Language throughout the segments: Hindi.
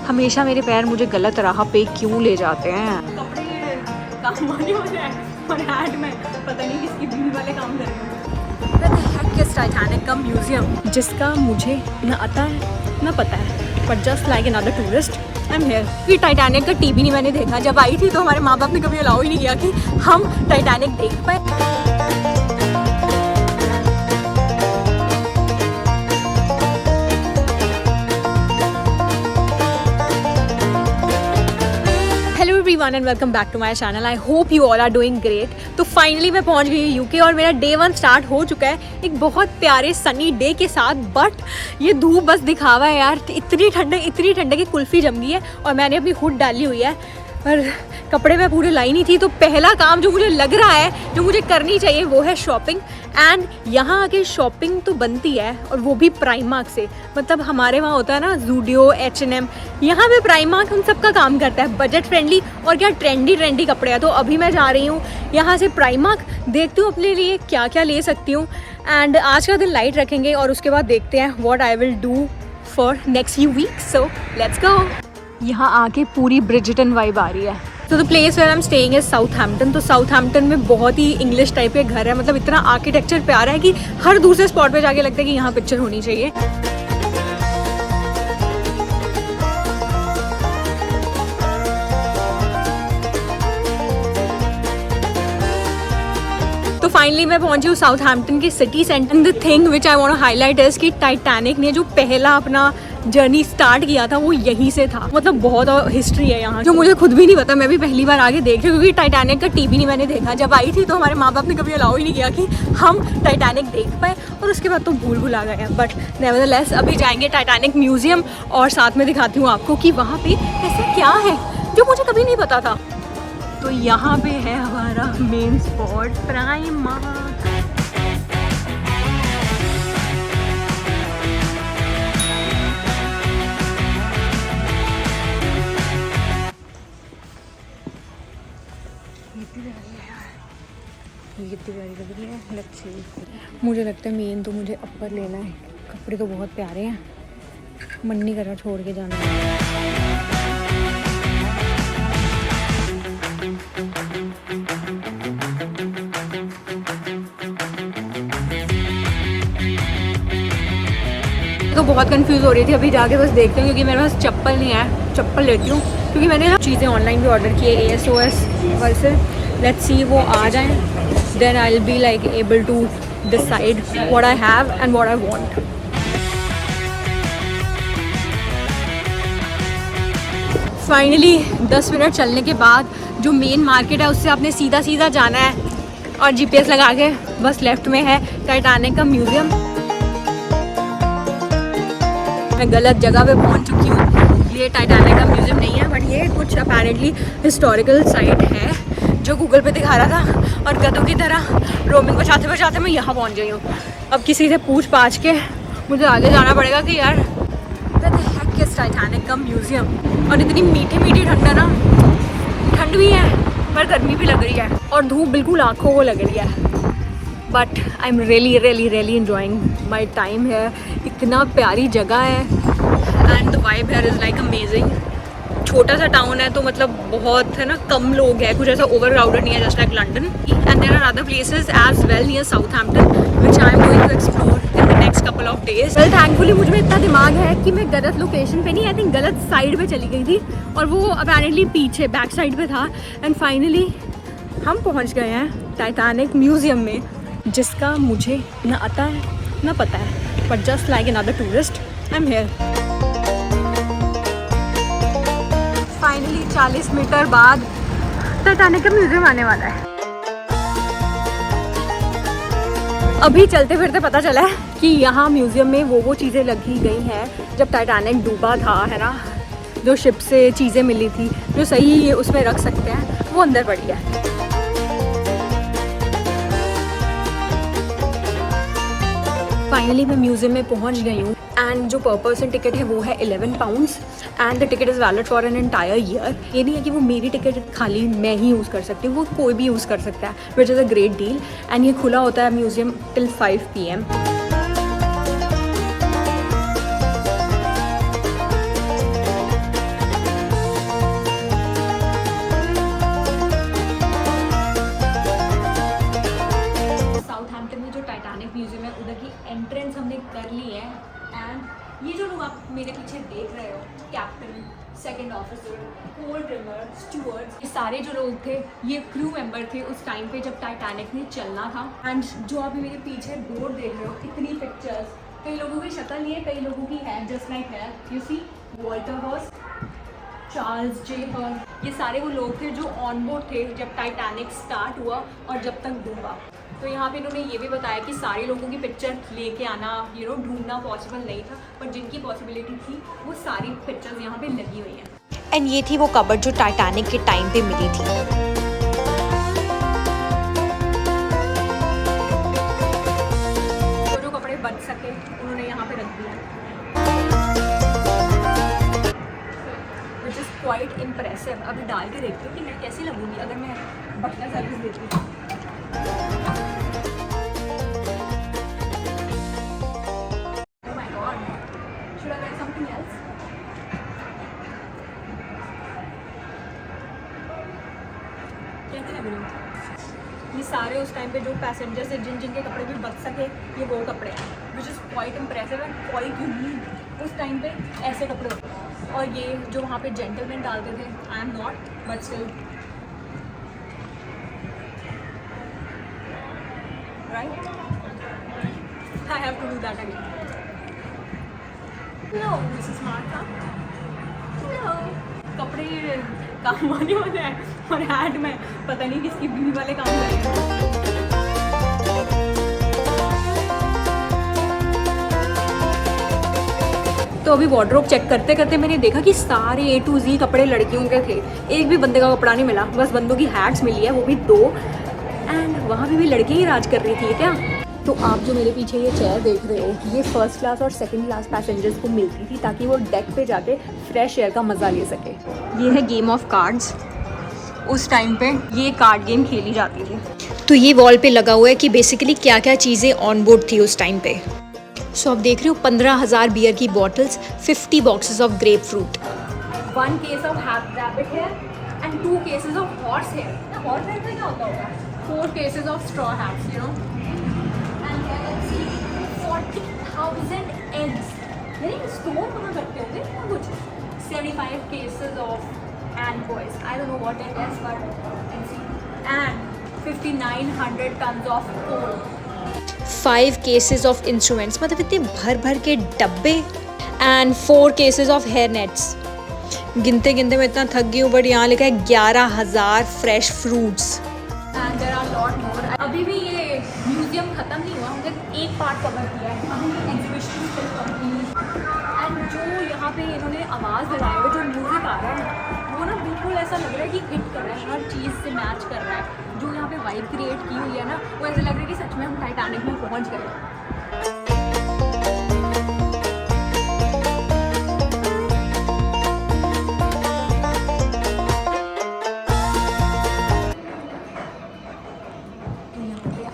हमेशा मेरे पैर मुझे गलत राह पे क्यों ले जाते हैं। कपड़े काम आने वाले हैं और हैट में पता नहीं किसकी भीड़ वाले काम कर रहे हैं। टाइटैनिक का म्यूजियम जिसका मुझे न आता है न पता है, but just like another tourist I am here. ये टाइटैनिक का टीवी नहीं मैंने देखा। जब आई थी तो हमारे माँ बाप ने कभी अलाउ ही नहीं किया कि हम टाइटैनिक देख पाए। Everyone and welcome back to my channel. I hope you all are doing great. तो फाइनली मैं पहुंच गई यूके और मेरा डे 1 स्टार्ट हो चुका है एक बहुत प्यारे सनी डे के साथ। बट ये धूप बस दिखावा है यार। इतनी ठंडक की कुल्फ़ी जम गई है और मैंने अपनी हुड डाली हुई है और कपड़े में पूरे लाई नहीं थी। तो पहला काम जो मुझे लग रहा है जो मुझे करनी चाहिए वो है शॉपिंग। एंड यहाँ आके शॉपिंग तो बनती है और वो भी प्राइमार्क से। मतलब हमारे वहाँ होता है ना ज़ूडियो, H&M, यहाँ पे प्राइमार्क हम सबका काम करता है। बजट फ्रेंडली और क्या ट्रेंडी कपड़े हैं। तो अभी मैं जा रही हूँ यहाँ से प्राइमार्क, देखती हूँ अपने लिए क्या क्या ले सकती हूँ। एंड आज का दिन लाइट रखेंगे और उसके बाद देखते हैं what I will do for next few weeks. So let's go. यहाँ आके पूरी ब्रिजटन वाइब आ रही है। तो the place where I am staying is Southampton. तो साउथहैम्पटन में बहुत ही इंग्लिश टाइप के घर है। मतलब इतना आर्किटेक्चर प्यारा है कि हर दूसरे स्पॉट पे जाके लगता है कि यहाँ पिक्चर होनी चाहिए। तो फाइनली मैं पहुंची हूँ साउथहैम्पटन के city centre. And the thing which I want to highlight is कि टाइटैनिक ने जो पहला अपना जर्नी स्टार्ट किया था वो यहीं से था। मतलब बहुत हिस्ट्री है यहाँ जो मुझे खुद भी नहीं पता। मैं भी पहली बार आगे देख रही हूँ क्योंकि टाइटैनिक का टीवी नहीं मैंने देखा। जब आई थी तो हमारे माँ बाप ने कभी अलाउ ही नहीं किया कि हम टाइटैनिक देख पाए और उसके बाद तो भूल आ गए। बट नेवरदलेस अभी जाएंगे टाइटैनिक म्यूजियम और साथ में दिखाती हूँ आपको कि वहाँ पे ऐसा क्या है जो मुझे कभी नहीं पता था। तो यहाँ पे है हमारा मेन स्पॉट प्राइमार्क। कितनी प्यारी लग रही है। Let's see. मुझे लगता है मेन तो मुझे अपर लेना है। कपड़े तो बहुत प्यारे हैं, मन नहीं कर रहा छोड़ के जाना। तो बहुत कंफ्यूज हो रही थी। अभी जाके बस देखते हैं क्योंकि मेरे पास चप्पल नहीं है। चप्पल लेती हूँ क्योंकि मैंने चीज़ें ऑनलाइन भी ऑर्डर किए ASOS वर्से। लेट्स सी वो आ जाएं, then I'll be like able to decide what I have and what I want. Finally 10 minute चलने के बाद जो मेन मार्केट है उससे आपने सीधा जाना है और GPS लगा के बस लेफ्ट में है टाइटैनिक का म्यूजियम। मैं गलत जगह पे पहुंच चुकी हूँ। ये टाइटैनिक का म्यूजियम नहीं है बट ये कुछ अपेरेंटली हिस्टोरिकल साइट है जो गूगल पे दिखा रहा था। और गधों की तरह रोमिंग बचाते मैं यहाँ पहुँच गई हूँ। अब किसी से पूछ पाछ के मुझे आगे जाना पड़ेगा कि यार किस टाइटैनिक का म्यूजियम। और इतनी मीठी ठंड है ना, ठंड भी है पर गर्मी भी लग रही है और धूप बिल्कुल आँखों को लग रही है। But I am really enjoying my time है। इतना प्यारी जगह है and the vibe here is like amazing. छोटा सा टाउन है तो मतलब बहुत है ना, कम लोग हैं, कुछ ऐसा ओवर क्राउडेड नहीं है just like London. And there are other places as well near Southampton which I am going to explore in the next couple of days. Well thankfully मुझ में इतना दिमाग है कि मैं गलत लोकेशन पे नहीं, आई थिंक गलत साइड पे चली गई थी और वो अपेरेंटली पीछे बैक साइड पे था। एंड फाइनली हम पहुँच गए हैं टाइटैनिक म्यूजियम में जिसका मुझे न आता है न पता है, but just like another tourist I am here. Finally 40 metre बाद टाइटैनिक का म्यूजियम आने वाला है। अभी चलते फिरते पता चला है कि यहाँ म्यूजियम में वो चीज़ें लगी गई हैं जब टाइटैनिक डूबा था, है ना, जो शिप से चीज़ें मिली थी जो सही ये उसमें रख सकते हैं वो अंदर पड़ी है। फाइनली मैं म्यूजियम में पहुँच गई हूँ एंड जो पर पर्सन टिकट है वो है 11 pounds and the ticket is valid for an entire year. ये नहीं है कि वो मेरी टिकट खाली मैं ही यूज़ कर सकती हूँ, वो कोई भी यूज़ कर सकता है, which is a great deal. And ये खुला होता है museum till 5 PM। Captain, second officer, coal trimmer, stewards, ये सारे जो लोग थे ये क्रू मेंबर थे उस टाइम पे जब टाइटैनिक ने चलना था। एंड जो अभी मेरे पीछे बोर्ड देख रहे हो, इतनी पिक्चर्स, कई लोगों की शक्ल नहीं है, कई लोगों की है, जस्ट लाइक है, you see, Walter Hurst, Charles J हर, ये सारे वो लोग थे जो ऑन बोर्ड थे जब टाइटैनिक स्टार्ट हुआ और जब तक डूबा। तो यहाँ पे इन्होंने ये भी बताया कि सारे लोगों की पिक्चर लेके आना ढूंढना पॉसिबल नहीं था, पर जिनकी पॉसिबिलिटी थी वो सारी पिक्चर्स यहाँ पे लगी हुई हैं। एंड ये थी वो कबर्ड जो टाइटैनिक के टाइम पे मिली थी। जो कपड़े बच सके उन्होंने यहाँ पे रख दिया, विच इज़ क्वाइट इम्प्रेसिव। अभी डाल के देखती हूँ कि मैं कैसी लगूंगी अगर मैं बटलर सर्विस देती हूँ। Oh my God, should I wear something else? कैसे लग रही हूँ? ये सारे उस टाइम पे जो पैसेंजर्स हैं जिन जिनके कपड़े भी बच सके, ये वो कपड़े हैं, which is quite impressive and quite unique. उस टाइम पे ऐसे कपड़े होते हैं, और ये जो वहाँ पे जेंटलमैन डालते थे, I am not, but still, right, I have to do that again. No, this is smart था। नो, कपड़े काम आने वाले हैं और ऐड में पता नहीं किसकी बीवी वाले काम कर रहे हैं। तो अभी वार्डरोब चेक करते करते मैंने देखा कि सारे A to Z कपड़े लड़कियों के थे, एक भी बंदे का कपड़ा नहीं मिला, बस बंदों की हैट्स मिली है, वो भी 2। एंड वहाँ पे भी लड़कियाँ ही राज कर रही थी क्या। तो आप जो मेरे पीछे ये चेयर देख रहे हो, ये फर्स्ट क्लास और सेकंड क्लास पैसेंजर्स को मिलती थी ताकि वो डेक पे जाके फ्रेश एयर का मज़ा ले सके। ये है गेम ऑफ कार्ड्स। उस टाइम पे ये कार्ड गेम खेली जाती थी। तो ये वॉल पे लगा हुआ है कि बेसिकली क्या क्या चीज़ें ऑन बोर्ड थी उस टाइम पे। सो आप देख रहे हो 15,000 बियर की bottles, 50 boxes of grape fruit, 1 case of rabbit hair and 2 cases of horse hair. ना horse hair का क्या होता होगा? 4 cases of straw hats, you know. And here let's see 40,000 eggs. यानी स्टोर कहाँ करते होंगे या कुछ? 75 cases of ant boys. I don't know what it is, but let's see. And 5,900 tons of coal. 5 cases of instruments, मतलब इतने भर भर के डब्बे, and 4 cases of hair nets. गिनते गिनते मैं इतना थक गई हूँ, बट यहाँ लिखा है 11,000 fresh fruits. And there are lot more. अभी भी ये म्यूजियम खत्म नहीं हुआ, हमने एक पार्ट कवर किया है, अभी एग्जीबिशन स्टिल कंटिन्यू। एंड जो यहाँ पे इन्होंने आवाज़ लगाई है, जो म्यूज़िक आ रहा है, वो ना बिल्कुल ऐसा लग रहा है कि हिट कर रहा है, हर चीज़ से मैच कर रहा है। जो यहाँ पे वाइब क्रिएट की हुई है ना, वो ऐसा लग रहा है कि सच में हम टाइटैनिक में पहुँच गए।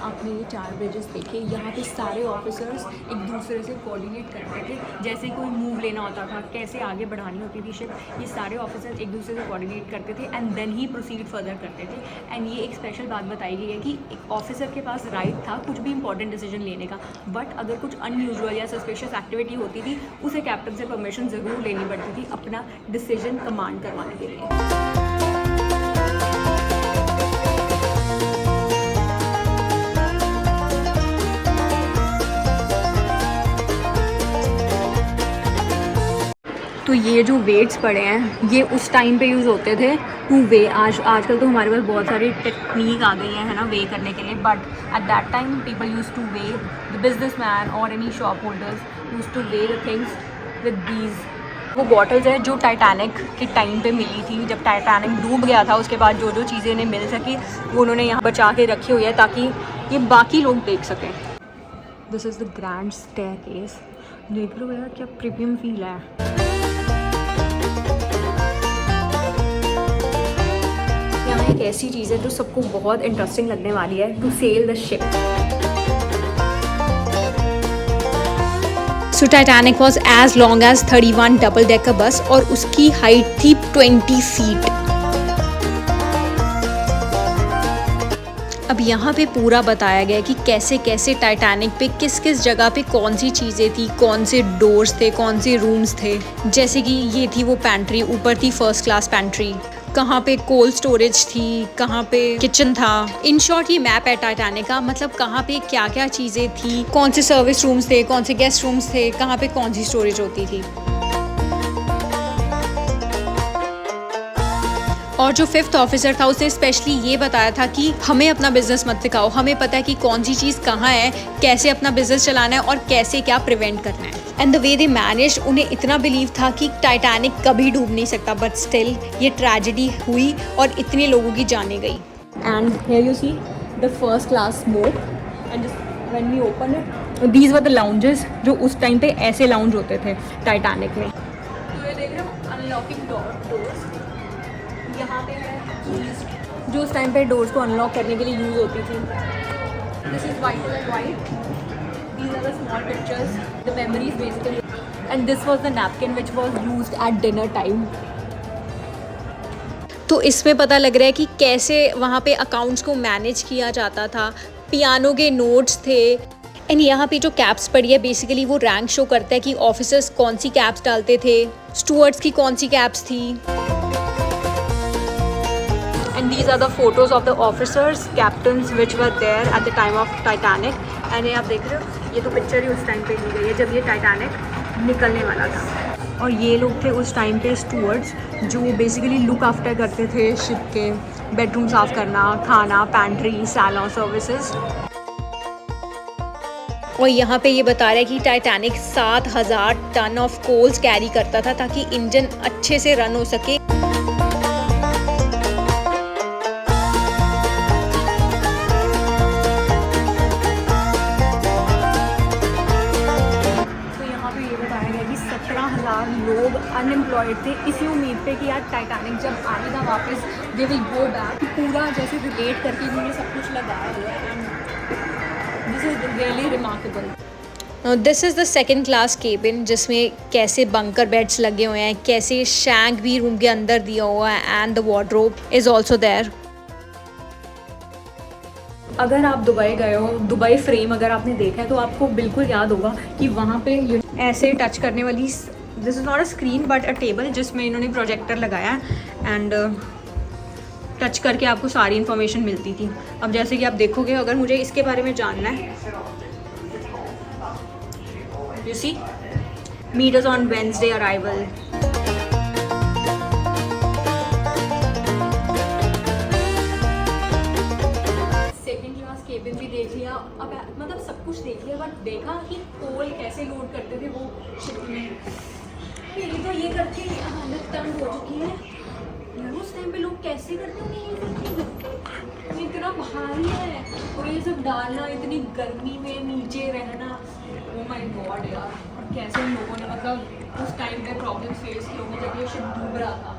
आपने ये 4 ब्रिजेस देखे, यहाँ पे सारे ऑफिसर्स एक दूसरे से कोऑर्डिनेट करते थे, जैसे कोई मूव लेना होता था, कैसे आगे बढ़ानी होती थी शिप, ये सारे ऑफिसर्स एक दूसरे से कोऑर्डिनेट करते थे एंड देन ही प्रोसीड फर्दर करते थे। एंड ये एक स्पेशल बात बताई गई है कि एक ऑफिसर के पास राइट था कुछ भी इंपॉर्टेंट डिसीजन लेने का, बट अगर कुछ अनयूजुअल या सस्पिशियस एक्टिविटी होती थी, उसे कैप्टन से परमिशन ज़रूर लेनी पड़ती थी अपना डिसीजन कमांड करवाने के लिए। तो ये जो वेट्स पड़े हैं, ये उस टाइम पे यूज़ होते थे टू वे। आजकल तो हमारे पास बहुत सारी टेक्निक आ गई है ना वे करने के लिए, but at that time people use to weigh, the businessman और any shop holders use to weigh the things with these. वो बॉटल्स है जो टाइटैनिक के टाइम पे मिली थी, जब टाइटैनिक डूब गया था, उसके बाद जो जो चीज़ें इन्हें मिल सकी वो उन्होंने यहाँ बचा के रखी हुई है ताकि ये बाकी लोग देख सकें। This is the grand staircase. देख लो यार क्या प्रीमियम फील है। एक ऐसी चीज़ है जो सबको बहुत इंटरेस्टिंग लगने वाली है, to sail the ship. So Titanic was as long as 31 double decker bus और उसकी हाइट थी 20 फीट। अब यहाँ पे पूरा बताया गया है कि कैसे कैसे टाइटैनिक पे किस किस जगह पे कौन सी चीज़ें थी, कौन से डोर्स थे, कौन से रूम्स थे। जैसे कि ये थी वो पैंट्री, ऊपर थी फर्स्ट क्लास पैंट्री, कहाँ पे कोल्ड स्टोरेज थी, कहाँ पे किचन था। इन शॉर्ट ये मैप है टाइटैनिक का, मतलब कहाँ पे क्या क्या चीज़ें थी, कौन से सर्विस रूम्स थे, कौन से गेस्ट रूम्स थे, कहाँ पे कौन सी स्टोरेज होती थी। और जो 5th ऑफिसर था उसने स्पेशली ये बताया था कि हमें अपना बिजनेस मत सिखाओ, हमें पता है कि कौन सी चीज़ कहाँ है, कैसे अपना बिजनेस चलाना है और कैसे क्या प्रिवेंट करना है। And the way they manage, उन्हें इतना बिलीव था कि टाइटैनिक कभी डूब नहीं सकता, बट स्टिल ये ट्रेजेडी हुई और इतने लोगों की जाने गई। And here you see the first class smoke and when we open it these were the lounges, जो उस टाइम पे ऐसे लाउंज होते थे टाइटैनिक में। तो ये देख रहे हो अनलॉकिंग डोर्स, यहाँ पे है कीज जो उस टाइम पे डोर्स को अनलॉक करने के लिए यूज़ होती थी। This is white and white, these are the small pictures, the memories basically. And this was the napkin which was used at dinner time. तो इसमें पता लग रहा है कि कैसे वहाँ पे अकाउंट्स को मैनेज किया जाता था, पियानो के नोट्स थे। एंड यहाँ पे जो कैप्स पड़ी है बेसिकली वो रैंक शो करता है कि ऑफिसर्स कौन सी कैप्स डालते थे, स्टुअर्ड्स की कौन सी कैप्स थी। And these are the photos of the officers, captains which were there at the time of Titanic. And ये आप देख रहे हो, ये तो पिक्चर ही उस टाइम पे ली गई है जब ये टाइटैनिक निकलने वाला था। और ये लोग थे उस टाइम पे स्टुअर्ड्स, जो बेसिकली लुक आफ्टर करते थे शिप के, बेडरूम साफ़ करना, खाना, पैंट्री, सैलॉन सर्विसेज। और यहाँ पे ये बता रहा है कि Titanic 7000 ton of coals carry करता था ताकि इंजन अच्छे से रन हो सके। लोग अनएम्प्लॉयड थे इसी उम्मीद पे कि यार टाइटैनिक जब आएगा वापस दे विल गो बैक। पूरा जैसे रिलेट करके उन्होंने सब कुछ लगाया हुआ है and this is really remarkable. This is the second class cabin, जिसमें कैसे बंकर बेड्स लगे हुए हैं, कैसे शैंक भी रूम के अंदर दिया हुआ है and the wardrobe is also there. अगर आप दुबई गए हो, दुबई फ्रेम अगर आपने देखा है तो आपको बिल्कुल याद होगा कि वहाँ पे ऐसे टच करने वाली, this is not a screen but a table, जिसमें इन्होंने प्रोजेक्टर लगाया एंड टच करके आपको सारी इन्फॉर्मेशन मिलती थी। अब जैसे कि आप देखोगे, अगर मुझे इसके बारे में जानना है, you see meet us on Wednesday arrival. Second class cabin भी देख लिया, अब मतलब सब कुछ देख लिया, बट देखा कि कोल कैसे लोड करते थे वो शिप में। मेरी तो ये करके हालत तंग हो चुकी है यार, उस टाइम पे लोग कैसे करते होंगे ये इतना भारी है और ये सब डालना, इतनी गर्मी में नीचे रहना, ओ माय गॉड यार। और कैसे उन लोगों ने मतलब उस टाइम पे प्रॉब्लम्स फेस की होंगी जब ये शिप डूब रहा था।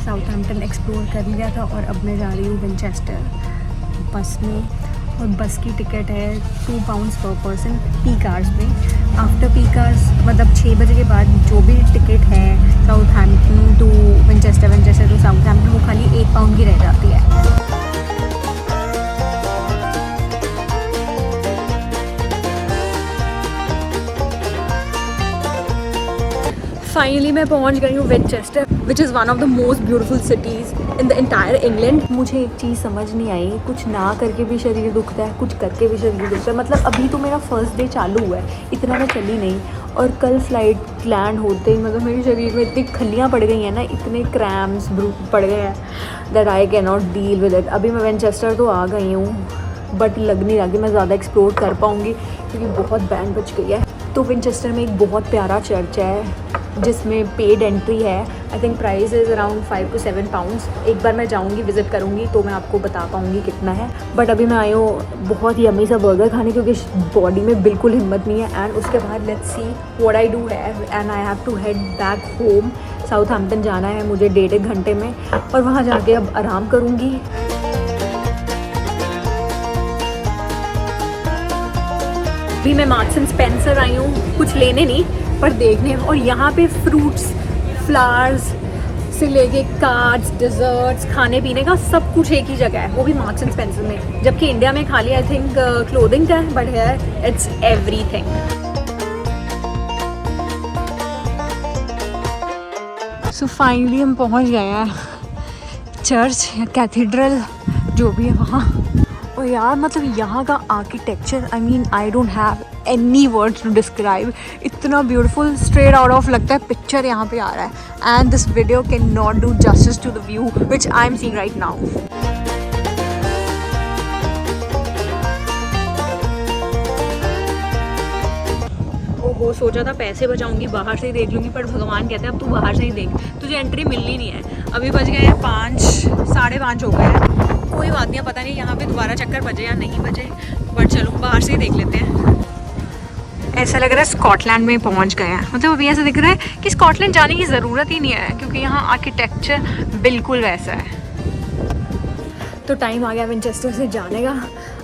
साउथहैम्पटन एक्सप्लोर कर लिया था और अब मैं जा रही हूँ विंचेस्टर बस में, और बस की टिकट है £2 पर पर्सन पीक आवर्स में। आफ्टर पीक आवर्स मतलब 6 बजे के बाद जो भी टिकट है Southampton to Winchester, Winchester to Southampton, वो खाली £1 की रह जाती है। फाइनली मैं पहुंच गई हूँ Winchester, which is one of the most beautiful cities in the entire England. मुझे एक चीज़ समझ नहीं आई, कुछ ना करके भी शरीर दुखता है, कुछ करके भी शरीर दुखता है। मतलब अभी तो मेरा फर्स्ट डे चालू हुआ है, इतना मैं चली नहीं, और कल फ्लाइट लैंड होते ही मतलब मेरे शरीर में इतनी खलियाँ पड़ गई हैं ना, इतने क्रैम्स पड़ गए हैं that I can not deal with it. अभी मैं विंचेस्टर तो आ गई हूँ, बट लग नहीं रहा कि मैं ज़्यादा एक्सप्लोर कर पाऊँगी क्योंकि बहुत बैंड बज गई है। तो विंचेस्टर में एक बहुत प्यारा चर्च है जिसमें पेड एंट्री है। I think price is around £5 to £7। एक बार मैं जाऊंगी, विज़िट करूंगी तो मैं आपको बता पाऊंगी कितना है। बट अभी मैं आई हूँ बहुत ही यम्मी सा बर्गर खाने, क्योंकि बॉडी में बिल्कुल हिम्मत नहीं है। एंड उसके बाद let's see what I do है, and I have to head back home. Southampton जाना है मुझे 1.5 घंटे में, और वहाँ जाके अब आराम करूँगी। भी मैं मार्क्स एंड स्पेंसर आई हूँ कुछ लेने नहीं पर देखने, और यहाँ पे फ्रूट्स, फ्लावर्स से लेके कार्ड्स, डिज़र्ट्स, खाने पीने का सब कुछ एक ही जगह है, वो भी मार्क्स एंड स्पेंसर में। जबकि इंडिया में खाली आई थिंक क्लोथिंग का है, but here it's everything. So finally हम पहुँच गए हैं चर्च या कैथेड्रल जो भी है वहाँ। और यार मतलब यहाँ का architecture, I mean I don't have any words to describe, इतना ब्यूटीफुल, स्ट्रेट आउट ऑफ लगता है पिक्चर यहाँ पे आ रहा है। And this video can not do justice to the view which I am seeing right now. ओहो, सोचा था पैसे बचाऊंगी, बाहर से ही देख लूँगी, पर भगवान कहते हैं अब तू बाहर से ही देख, तुझे एंट्री मिलनी नहीं है। अभी बज गए हैं 5, 5:30 हो गए हैं। कोई बात नहीं, पता नहीं यहाँ पे दोबारा चक्कर बजे या नहीं बजे, बट चलो बाहर से ही देख लेते हैं। ऐसा लग रहा है स्कॉटलैंड में पहुँच गए हैं, मतलब अभी ऐसा दिख रहा है कि स्कॉटलैंड जाने की ज़रूरत ही नहीं है क्योंकि यहाँ आर्किटेक्चर बिल्कुल वैसा है। तो टाइम आ गया विंचेस्टर से जाने का।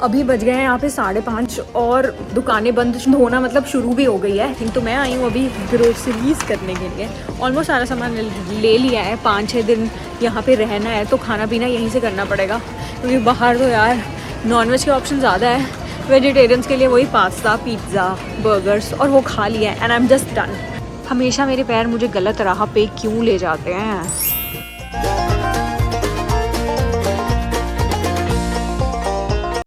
अभी बज गए हैं यहाँ पे 5:30 और दुकानें बंद होना मतलब शुरू भी हो गई है। तो मैं आई हूँ अभी ग्रोसरीज करने के लिए। ऑलमोस्ट सारा सामान ले लिया है। 5-6 दिन यहाँ पे रहना है तो खाना पीना यहीं से करना पड़ेगा क्योंकि बाहर तो यार नॉनवेज के ऑप्शन ज़्यादा है। वेजिटेरियंस के लिए वही पास्ता, पिज़्ज़ा, बर्गर्स, और वो खा लिया है and I am just done. हमेशा मेरे पैर मुझे गलत राह पे क्यों ले जाते हैं।